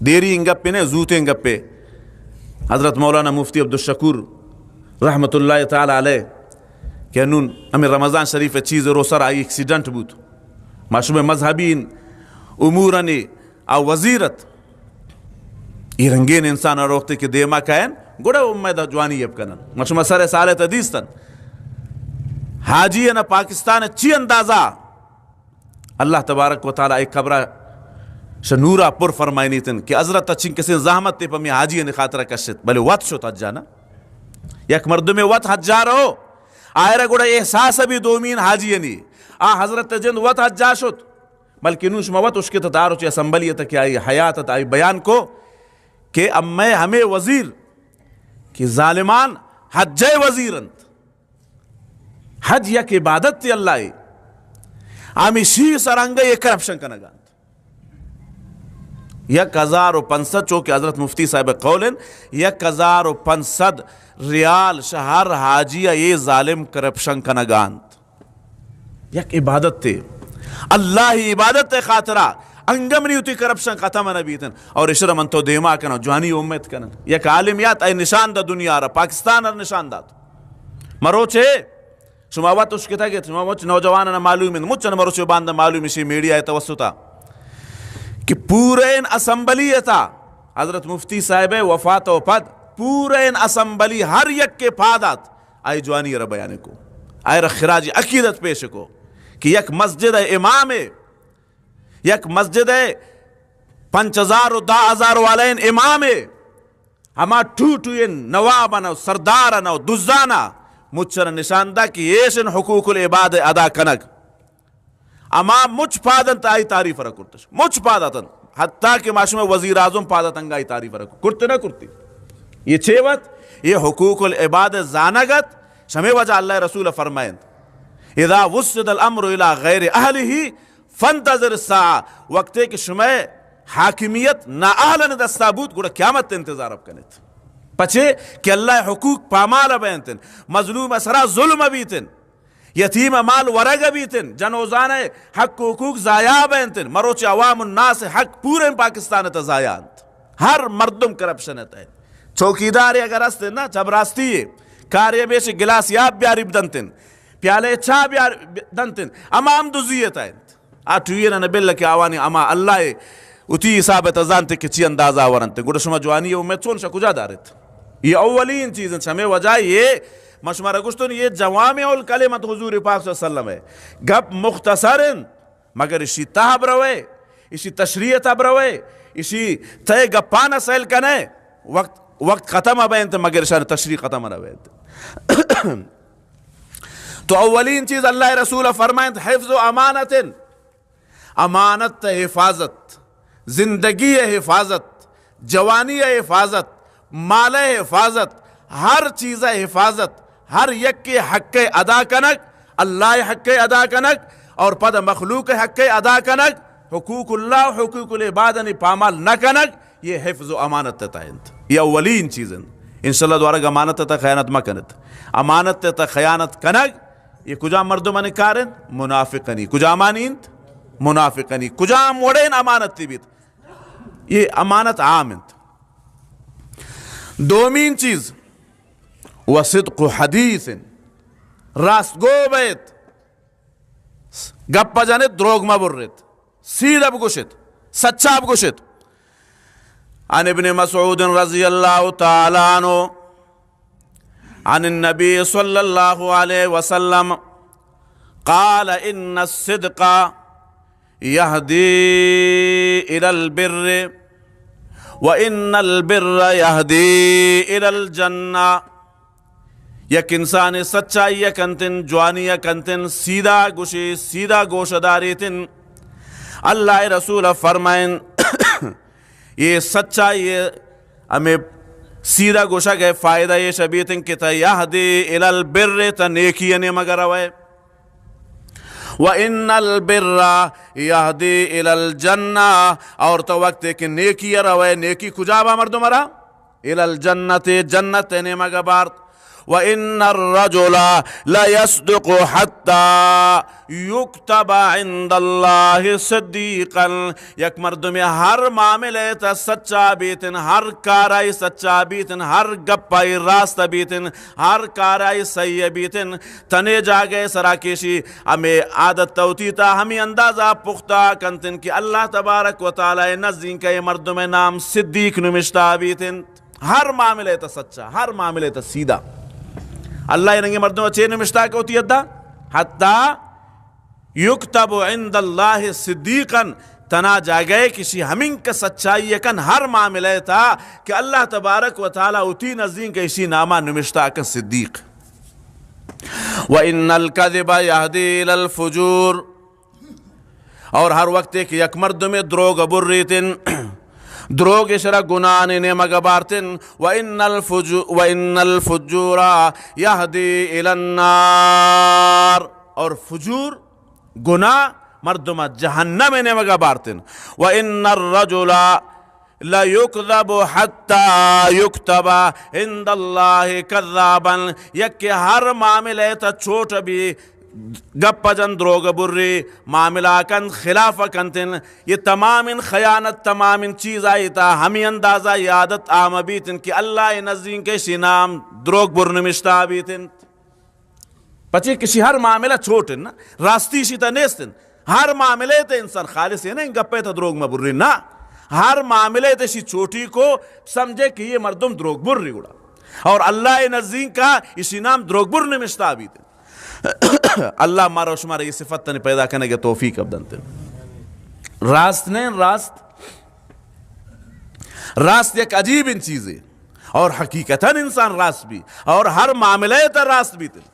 دیری گپے نے زوتے گپے. حضرت مولانا مفتی عبدالشکور رحمت اللہ تعالی علیہ کہ نون ہمیں رمضان شریف چیز رو سر آئی ایکسیڈنٹ بود مشروع مذہبین امورانی او وزیرت یہ رنگین انسان روکتے کہ دیما کائن گوڑا امید جوانی یب کنن مشروع سر سالت حدیثتن حاجی نا پاکستان چی اندازہ اللہ تبارک و تعالی ایک خبرہ شنورا پر فرمائنی تن کہ حضرت اچھن کسی زحمت تے پمی حاجی نے خاطرہ کشت بلے وط شد حجانا یک مردم وط حجا رہو آئرہ گوڑا احساس بھی دومین حاجی نی حضرت جند وط حجا شد بلکہ نوش موت اس کے تدارو چی اسمبلیت کی آئی حیاتت آئی بیان کو کہ میں ہمیں وزیر کہ ظالمان حج وزیرنت حج یک عبادت تی اللہ آمی شی سرانگا یہ کرپشن کا نگانت 1500 چونکہ حضرت مفتی صاحب قولن 1500 ریال شہر حاجیہ یہ ظالم کرپشن کا نگانت یک عبادت تے اللہ ہی عبادت تے خاطرہ انگم نہیں ہوتی کرپشن ختم نبیتن اور اشرا من تو دیما کنا جوانی امت کنا یک عالمیات ای نشان دا دنیا را پاکستان را نشان دات مروچے شما وقت اس کتا گئے شما مچ نوجواننا معلوم ہے مچ مروچے باندھا معلوم اسی میڈیا توسطا کہ پورین اسمبلی تا حضرت مفتی صاحب وفات و پد پورین اسمبلی ہر یک کے پادات آئی جوانی را بیانے کو آئی را خراج عقیدت پیش کو کہ یک مسجد امام یک مسجد 5000 و 10,000 والین امام ہما ٹوٹوین نوابنا سردارنا دزانا مچھر نشاندہ کہ ایشن حقوق العباد ادا کنگ اما مچ پادن آئی تعریف را کرتش مچ پادتن حتیٰ کہ معاشم وزیر اعظم پادتنگ آئی تعریف را کرتے نہ کرتی یہ چھوت یہ حقوق العباد زانگت شمی وجہ اللہ رسول فرمائند اذا وسد الامر الى غیر اہلہ فانتظر الساعہ وقتے کہ شمی حاکمیت نا اہلن دستابوت گوڑا قیامت انتظار اب کنیت پچھے کہ اللہ حقوق پامال بینتن مظلوم اسرا ظلم بیتن یتیم مال ورگ بیتن جنوزان حق حقوق ضائع بینتن مروچ عوام الناس حق پورے پاکستان تا ضائعانت ہر مردم کرپشن ہے چوکیداری اگر ہستے نا چبراستی ہے کاری بیش گلاس یاب بیاری بدنتن پیالے چھا بیاری دنتن اما ہم دوزیت ہے آٹوئینا نبیل لکی آوانی اما اللہ اتی حسابت ازانتے کہ چی اندازہ ورنتے گوڑا شما جوانی امید چون شا کجا دارت یہ اولین چیزیں شمی وجہ یہ مشمارہ گشتون یہ جوامع الکلمت حضور پاک صلی اللہ علیہ وسلم ہے گپ مختصرن مگر اسی تحب روے اسی تشریح تحب روے اسی تے گپانا سیل کنے وقت ختم بینت مگر شان تشریح ختم بینت تو اولین چیز اللہ رسول فرمائند حفظ و امانت امانت حفاظت زندگی حفاظت جوانی حفاظت مال حفاظت ہر چیز حفاظت ہر یک کے حق ادا کنک اللہ حق ادا کنک اور پد مخلوق حق ادا کنک حقوق اللہ حقوق العباد نے پامال نہ کنک یہ حفظ و امانت تائند یہ اولین چیزیں انشاءاللہ دوارا امانت تا خیانت مکنت امانت تا خیانت کنک یہ کجا مردمان کارن منافقنی کجا مانیند منافقنی کجا موڑین امانت تی بیت یہ امانت عامند دومین چیز وصدق حدیث راست گو بیت گپا جانت دروگ ما برت سیدھا بگوشت سچا بگوشت عن ابن مسعود رضی اللہ تعالی عنہ عن النبی صلی اللہ علیہ وسلم قال ان الصدق یہدی الى البر وَإِنَّ الْبِرَّ يَهْدِي إِلَى الْجَنَّةِ یک انسان سچائی کنتن جوانی کنتن سیدھا گوشی سیدھا گوشداری تن اللہ رسول فرمائن یہ سچائی ہمیں سیدھا گوشا گئے فائدہ یہ شبیتن کہ تا یہدی الی البر تا نیکی نے مگر ہوئے وَإِنَّ الْبِرَّ يَهْدِي إِلَى الْجَنَّةِ اور تو وقت ہے کہ نیکی روے نیکی کجا با مردم را إِلَى الْجَنَّةِ جنت نے مگر بارت وَإِنَّ الرَّجُلَ لَيَصْدُقُ حَتَّى يُكْتَبَ عِنْدَ اللَّهِ صِدِّيقًا. یک مردم ہر معاملے تا سچا بیتن، ہر کارائی سچا بیتن، ہر گپائی راست بیتن، ہر کارائی صحیح بیتن. تنے جاگے سراکیشی ہمیں عادت توتی تا ہمیں اندازہ پختہ کنتن کہ اللہ تبارک و تعالی نزدین کا یہ مردم نام صدیق نمشتہ بیتن. ہر معاملے تا سچا، ہر معاملے تا سیدھا. اللہ انہیں مردوں چین نمشتہ کے ہوتی ہے حتی یکتب عند اللہ صدیقاً. تنا جاگئے کسی ہمیں کا سچائی کن ہر معاملے تا کہ اللہ تبارک و تعالی اتی نزدین کا اسی نامہ نمشتہ کن صدیق. وَإِنَّ الْكَذِبَ يَهْدِي إِلَى الْفُجُورِ. اور ہر وقت ایک یک مرد میں دروغ برریتن، دروغ شرع گناہ نے مگبارتن. وَإِنَّ الْفُجُورَ يَهْدِي إِلَى النَّارِ. اور فجور گناہ مردمہ جہنم نے مگبارتن. وَإِنَّ الرَّجُلَ لَيُكْذَبُ حَتَّى يُكْتَبَ عِنْدَ اللَّهِ كَذَّابًا. یک کہ ہر معاملے تا چھوٹ بھی گپ جن دروغ برری معاملہ کن خلاف کنتن. یہ تمام خیانت تمام چیز آئی تا ہمیں اندازہ یادت آم بیتن کہ اللہ نزدین کے شنام دروغ برنمشتہ بیتن. پچھے کسی ہر معاملہ چھوٹن نا راستی شیطہ نیستن. ہر معاملے تے انسان خالص ہے نا گپے تا دروغ میں برری نا. ہر معاملے تے شی چھوٹی کو سمجھے کہ یہ مردم دروغ برری گڑا اور اللہ نزدین کا اسی نام دروغ برنمشتہ بیتن. اللہ مارا و شمارا یہ صفت تنے پیدا کرنے کے توفیق ابدنتے. راست نہیں راست یک عجیب ان چیزیں اور حقیقتاً انسان راست بھی اور ہر معاملے تا راست بھی تھے.